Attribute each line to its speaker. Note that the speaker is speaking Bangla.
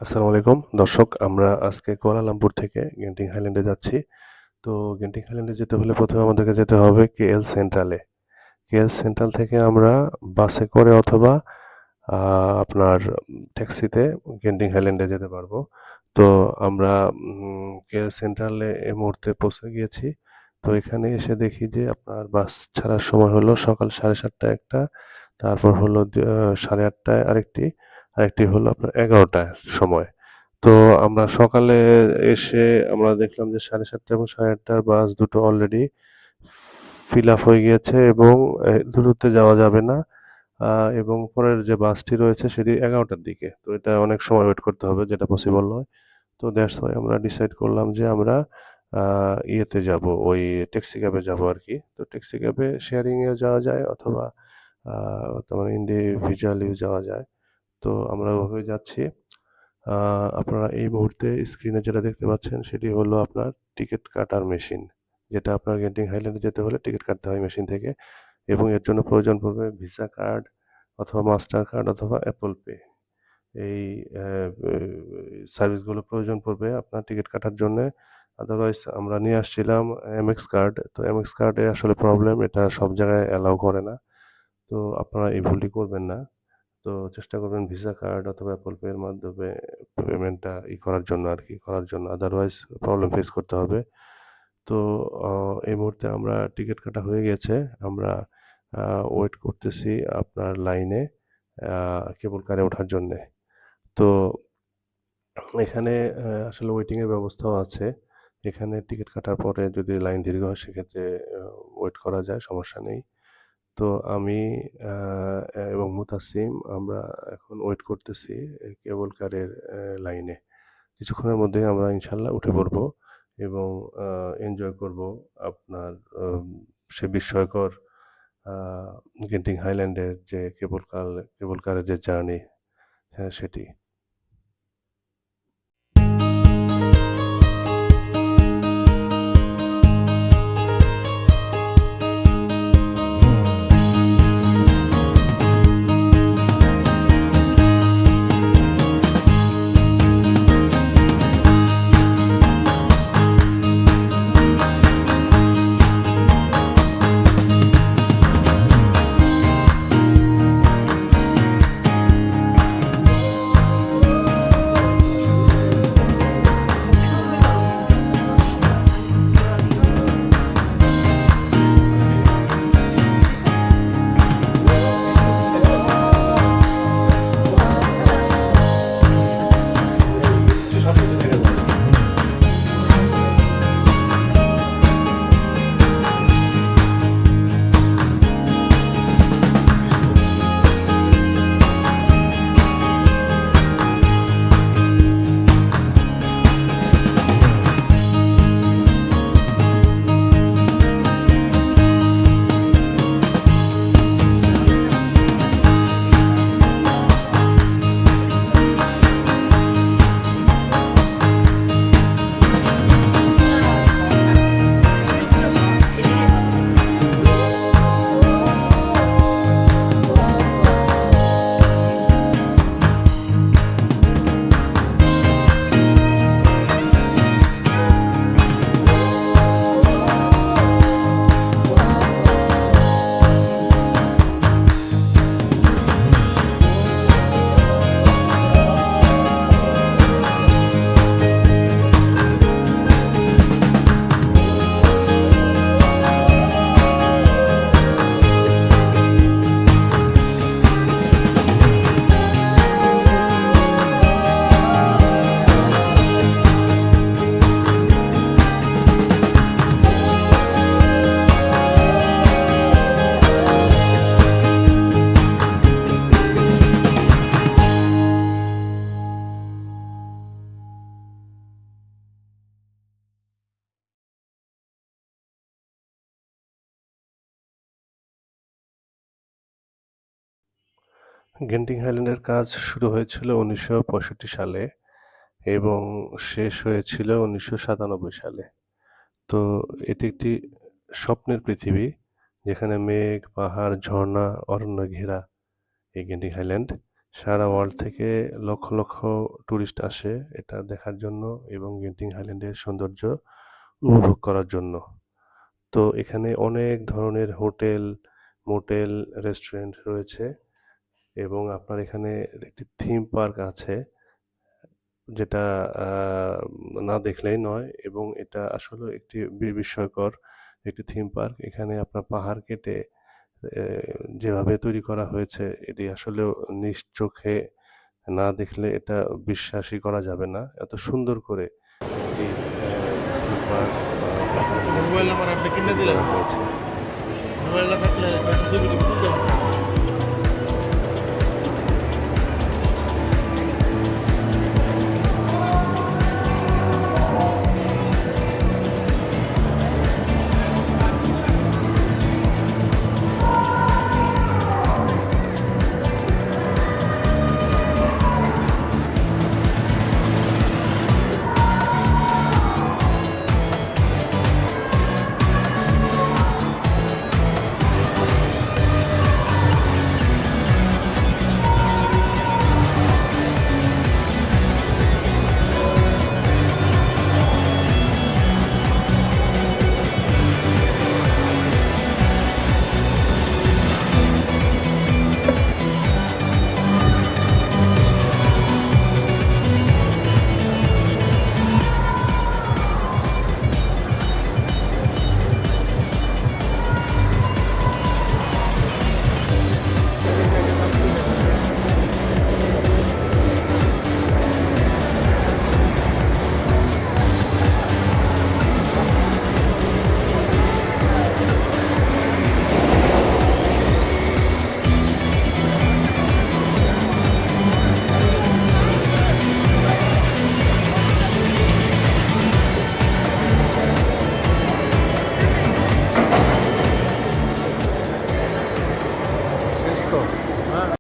Speaker 1: আসসালামু আলাইকুম দর্শক, আমরা আজকে কুয়ালালামপুর থেকে গেন্টিং হাইল্যান্ডে যাচ্ছি। তো গেন্টিং হাইল্যান্ডে যেতে হলে প্রথমে আমাদেরকে যেতে হবে কেএল সেন্ট্রালে। কেএল সেন্ট্রাল থেকে আমরা বাসে করে অথবা আপনার ট্যাক্সিতে গেন্টিং হাইল্যান্ডে যেতে পারবো। তো আমরা কেএল সেন্ট্রালে এই মুহূর্তে পৌঁছে গিয়েছি। তো এখানে এসে দেখি যে আপনার বাস ছাড়ার সময় হলো সকাল 7:30টায় একটা, তারপর হলো 8:30টায় আরেকটি হলো আপনার 11টার সময়। তো আমরা সকালে এসে আমরা দেখলাম যে 7:30 এবং 8:30টার বাস দুটো অলরেডি ফিল আপ হয়ে গিয়েছে এবং দ্রুত যাওয়া যাবে না। এবং পরের যে বাসটি রয়েছে সেটি 11টার দিকে। তো এটা অনেক সময় ওয়েট করতে হবে, যেটা পসিবল নয়। তো দ্যাটস ওয়াই আমরা ডিসাইড করলাম যে আমরা ইয়েতে যাব, ওই ট্যাক্সি ক্যাবে যাব আরকি। তো ট্যাক্সি ক্যাবে শেয়ারিং এও যাওয়া যায় অথবা তার মানে ইন্ডিভিজুয়ালিও যাওয়া যায়। তো আমরা ওভাবে যাচ্ছি। আপনারা এই মুহূর্তে স্ক্রিনে যেটা দেখতে পাচ্ছেন সেটি হলো আপনার টিকিট কাটার মেশিন। যেটা আপনার গেন্টিং হাইল্যান্ডে যেতে হলে টিকিট কাটতে হয় মেশিন থেকে, এবং এর জন্য প্রয়োজন পড়বে ভিসা কার্ড অথবা মাস্টার কার্ড অথবা অ্যাপল পে। এই সার্ভিসগুলো প্রয়োজন পড়বে আপনার টিকিট কাটার জন্যে। আদারওয়াইজ আমরা নিয়ে আসছিলাম এমএক্স কার্ড। তো এমএক্স কার্ডে আসলে প্রবলেম, এটা সব জায়গায় অ্যালাও করে না। তো আপনারা এই ভুলটি করবেন না। তো চেষ্টা করবেন ভিসা কার্ড অথবা অ্যাপল পে এর মাধ্যমে পেমেন্টটা করার জন্য আরকি, করার জন্য। আদারওয়াইজ প্রবলেম ফেস করতে হবে। তো আ এই মুহূর্তে আমরা টিকিট কাটা হয়ে গেছে। আমরা আ ওয়েট করতেছি আপনার লাইনে আ কেবল কারে ওঠার জন্যে। তো এখানে আসলে ওয়েটিং এর ব্যবস্থাও আছে। এখানে টিকিট কাটার পরে যদি লাইন দীর্ঘ হয় সেক্ষেত্রে আ ওয়েট করা যায়, সমস্যা নেই। তো আমি আ এবং মুতাসিম আমরা এখন ওয়েট করতেছি কেবল কারের লাইনে। কিছুক্ষণের মধ্যেই আমরা ইনশাআল্লাহ উঠে পড়বো এবং আ এনজয় করবো আপনার আম সে বিস্ময়কর আ গেন্টিং হাইল্যান্ডের যে কেবল কারের যে জার্নি, হ্যাঁ সেটি। গেন্টিং হাইল্যান্ডের কাজ শুরু হয়েছিল 1965 সালে এবং শেষ হয়েছিল 1997 সালে। তো এটি একটি স্বপ্নের পৃথিবী, যেখানে মেঘ, পাহাড়, ঝর্ণা, অরণ্য ঘেরা এই গেন্টিং হাইল্যান্ড। সারা ওয়ার্ল্ড থেকে লক্ষ লক্ষ টুরিস্ট আসে এটা দেখার জন্য এবং গেন্টিং হাইল্যান্ডের সৌন্দর্য উপভোগ করার জন্য। তো এখানে অনেক ধরনের হোটেল, মোটেল, রেস্টুরেন্ট রয়েছে এবং আপনার এখানে একটি থিম পার্ক আছে যেটা না দেখলেই নয় এবং এটা আসলে একটি বিস্ময়কর একটি থিম পার্ক। এখানে আপনার পাহাড় কেটে এ যেভাবে তৈরি করা হয়েছে এটি আসলেও নিজ চোখে না দেখলে এটা বিশ্বাসই করা যাবে না। এত সুন্দর করে একটি থিম পার্ক
Speaker 2: মোবাইল নাম্বার আপনি কিনে
Speaker 1: তৈরি
Speaker 2: দিলেন
Speaker 1: করা হয়েছে।
Speaker 2: মোবাইলটা থাকলে একটা ছবি তুলতে পারবেন
Speaker 1: শেষ তো?